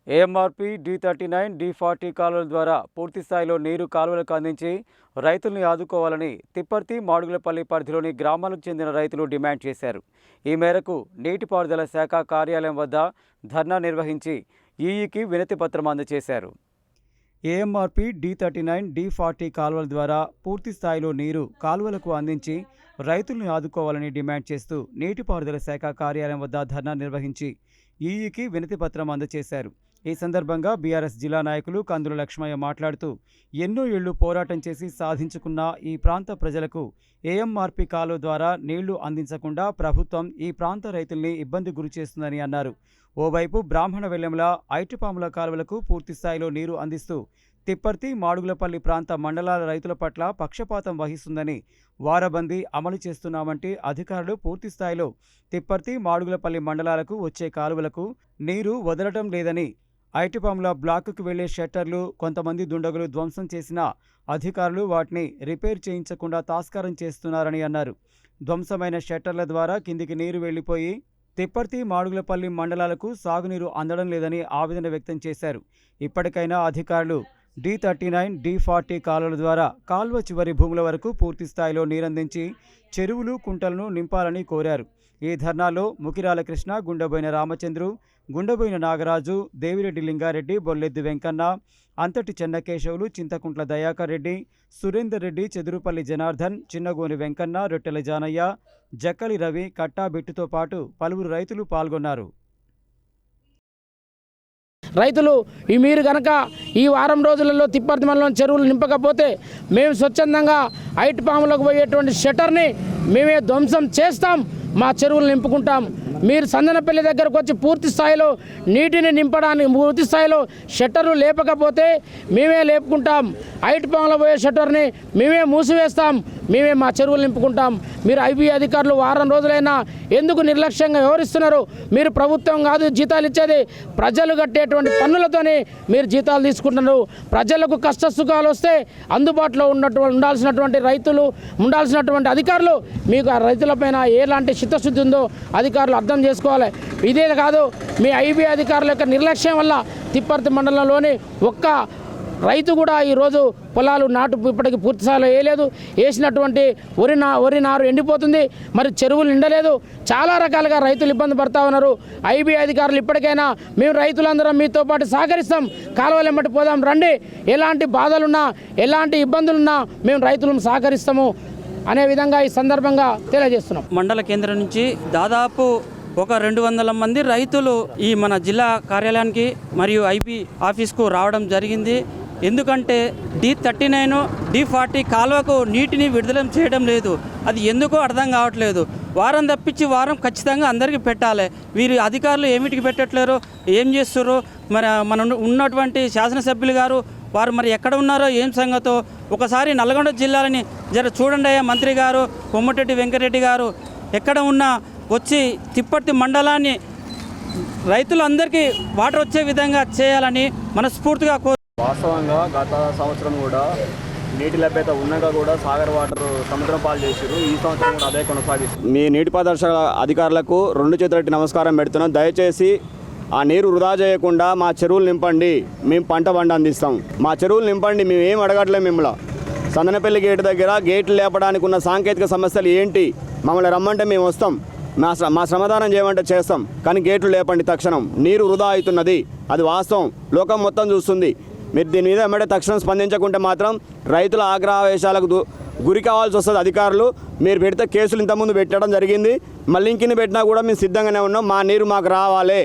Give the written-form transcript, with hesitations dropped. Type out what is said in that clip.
AMRP D39 D40 కాలువల ద్వారా పూర్తి స్థాయిలో నీరు కాలువలకు అందించి రైతుల్ని ఆదుకోవాలని తిప్పర్తి మాడుగులపల్లి పరిధిలోని గ్రామాలకు చెందిన రైతులు డిమాండ్ చేశారు. ఈ మేరకు నీటిపారుదల శాఖ కార్యాలయం వద్ద ధర్నా నిర్వహించి ఈఈకి వినతి పత్రం అందజేశారు. ఏఎంఆర్పీ D39 D40 కాలువల ద్వారా పూర్తి స్థాయిలో నీరు కాలువలకు అందించి రైతుల్ని ఆదుకోవాలని డిమాండ్ చేస్తూ నీటిపారుదల శాఖ కార్యాలయం వద్ద ధర్నా నిర్వహించి ఈఈకి వినతి పత్రం అందజేశారు. ఈ సందర్భంగా బీఆర్ఎస్ జిల్లా నాయకులు కందుల లక్ష్మయ్య మాట్లాడుతూ ఎన్నో ఏళ్లు పోరాటం చేసి సాధించుకున్న ఈ ప్రాంత ప్రజలకు ఏఎంఆర్పీ కాలువ ద్వారా నీళ్లు అందించకుండా ప్రభుత్వం ఈ ప్రాంత రైతుల్ని ఇబ్బంది గురిచేస్తుందని అన్నారు. ఓవైపు బ్రాహ్మణ వెల్లెంల ఐటిపాముల కాలువలకు పూర్తి స్థాయిలో నీరు అందిస్తూ తిప్పర్తి మాడుగులపల్లి ప్రాంత మండలాల రైతుల పట్ల పక్షపాతం వహిస్తుందని వారబందీ అమలు చేస్తున్నామంటే అధికారులు పూర్తి స్థాయిలో తిప్పర్తి మాడుగులపల్లి మండలాలకు వచ్చే కాలువలకు నీరు వదలటం లేదని, ఐటిపాముల బ్లాకుకు వెళ్లే షట్టర్లు కొంతమంది దుండగులు ధ్వంసం చేసినా అధికారులు వాటిని రిపేర్ చేయించకుండా తాస్కారం చేస్తున్నారని అన్నారు. ధ్వంసమైన షట్టర్ల ద్వారా కిందికి నీరు వెళ్లిపోయి తిప్పర్తి మాడుగులపల్లి మండలాలకు సాగునీరు అందడం లేదని ఆవేదన వ్యక్తం చేశారు. ఇప్పటికైనా అధికారులు D39 D40 కాలువల ద్వారా కాల్వ చివరి భూముల వరకు పూర్తి స్థాయిలో నీరందించి చెరువులు కుంటలను నింపాలని కోరారు. ఈ ధర్నాలో ముకిరాల కృష్ణ, గుండబోయిన రామచంద్రు, గుండబోయిన నాగరాజు, దేవిరెడ్డి లింగారెడ్డి, బొల్లెద్ది వెంకన్న, అంతటి చెన్నకేశవులు, చింతకుంట్ల దయాకర్ రెడ్డి, సురేందర్ రెడ్డి, చెదురుపల్లి జనార్దన్, చిన్నగోని వెంకన్న, రొట్టెల జానయ్య, జక్కలి రవి, కట్టా బిట్టుతో పాటు పలువురు రైతులు పాల్గొన్నారు. రైతులు మీరు కనుక ఈ వారం రోజులలో తిప్పర్తి మండలం చెరువులు నింపకపోతే మేము స్వచ్ఛందంగా ఐటిపాములకు పోయేటువంటి షట్టర్ని మేమే ధ్వంసం చేస్తాం, మా చెరువులు నింపుకుంటాం. మీరు సందనపల్లి దగ్గరకు వచ్చి పూర్తి స్థాయిలో నీటిని నింపడానికి పూర్తి స్థాయిలో షట్టర్లు లేపకపోతే మేమే లేపుకుంటాం. ఐటిపాములో పోయే షట్టర్ని మేమే మూసివేస్తాం, మేమే మా చెరువులు నింపుకుంటాం. మీరు ఐబీ అధికారులు వారం రోజులైనా ఎందుకు నిర్లక్ష్యంగా వ్యవహరిస్తున్నారు? మీరు ప్రభుత్వం కాదు జీతాలు ఇచ్చేది, ప్రజలు కట్టేటువంటి పన్నులతోనే మీరు జీతాలు తీసుకుంటున్నారు. ప్రజలకు కష్ట సుఖాలు వస్తే అందుబాటులో ఉండాల్సినటువంటి రైతులు, ఉండాల్సినటువంటి అధికారులు మీకు ఆ రైతులపైన ఎలాంటి చిత్తశుద్ధి ఉందో అధికారులు అర్థం చేసుకోవాలి. ఇదే కాదు, మీ ఐబీ అధికారుల యొక్క నిర్లక్ష్యం వల్ల తిప్పర్తి మండలంలోని ఒక్క రైతు కూడా ఈరోజు పొలాలు నాటు ఇప్పటికి పూర్తి స్థాయిలో వేయలేదు. వేసినటువంటి వరి నారు ఎండిపోతుంది, మరి చెరువులు నిండలేదు. చాలా రకాలుగా రైతులు ఇబ్బంది పడతా ఉన్నారు. ఐబీ అధికారులు ఇప్పటికైనా మేము రైతులందరం మీతో పాటు సహకరిస్తాం, కాలువలు ఎమ్మటి పోదాం రండి, ఎలాంటి బాధలున్నా ఎలాంటి ఇబ్బందులున్నా మేము రైతులను సహకరిస్తాము అనే విధంగా ఈ సందర్భంగా తెలియజేస్తున్నాం. మండల కేంద్రం నుంచి దాదాపు ఒక 200 మంది రైతులు ఈ మన జిల్లా కార్యాలయానికి మరియు ఐబీ ఆఫీస్కు రావడం జరిగింది. ఎందుకంటే D39 D40 కాలువకు నీటిని విడుదల చేయడం లేదు. అది ఎందుకో అర్థం కావట్లేదు. వారం తప్పించి వారం ఖచ్చితంగా అందరికీ పెట్టాలి. వీరి అధికారులు ఏమిటికి పెట్టట్లేరు, ఏం చేస్తున్నారు? మన ఉన్నటువంటి శాసనసభ్యులు గారు వారు మరి ఎక్కడ ఉన్నారో ఏం సంగతో ఒకసారి నల్గొండ జిల్లాలని జర చూడండి అయ్యా. మంత్రి గారు కొమ్మటిరెడ్డి వెంకటరెడ్డి గారు ఎక్కడ ఉన్నా వచ్చి తిప్పర్తి మండలాన్ని రైతులందరికీ వాటర్ వచ్చే విధంగా చేయాలని మనస్ఫూర్తిగా వాస్తవంగా గత సంవత్సరం కూడా నీటి లభ్యత ఉండగా కూడా సాగర్ వాటర్ సముద్రం పాలు చేశారు. ఈ సంవత్సరం కూడా అదే కొనసాగిస్తుంది. మీ నీటిపారుదల అధికారులకు 2 చేతులెత్తి నమస్కారం పెడుతున్నాం. దయచేసి ఆ నీరు వృధా చేయకుండా మా చెరువులు నింపండి, మేము పంట అందిస్తాం. మా చెరువులు నింపండి, మేము ఏం అడగట్లేము. మిమ్మల్ని సందనపల్లి గేటు దగ్గర గేట్లు లేపడానికి ఉన్న సాంకేతిక సమస్యలు ఏంటి? మమ్మల్ని రమ్మంటే మేము వస్తాం, మా శ్రమదానం చేయమంటే చేస్తాం, కానీ గేట్లు లేపండి తక్షణం. నీరు వృధా అవుతున్నది, అది వాస్తవం, లోకం మొత్తం చూస్తుంది. మీరు దీని మీద ఎమ్మటే తక్షణం స్పందించకుంటే మాత్రం రైతుల ఆగ్రహావేశాలకు గురి కావాల్సి వస్తుంది. అధికారులు మీరు పెడితే కేసులు ఇంతకుముందు పెట్టడం జరిగింది, మళ్ళీ ఇంకిని పెట్టినా కూడా మేము సిద్ధంగానే ఉన్నాం. మా నీరు మాకు రావాలి.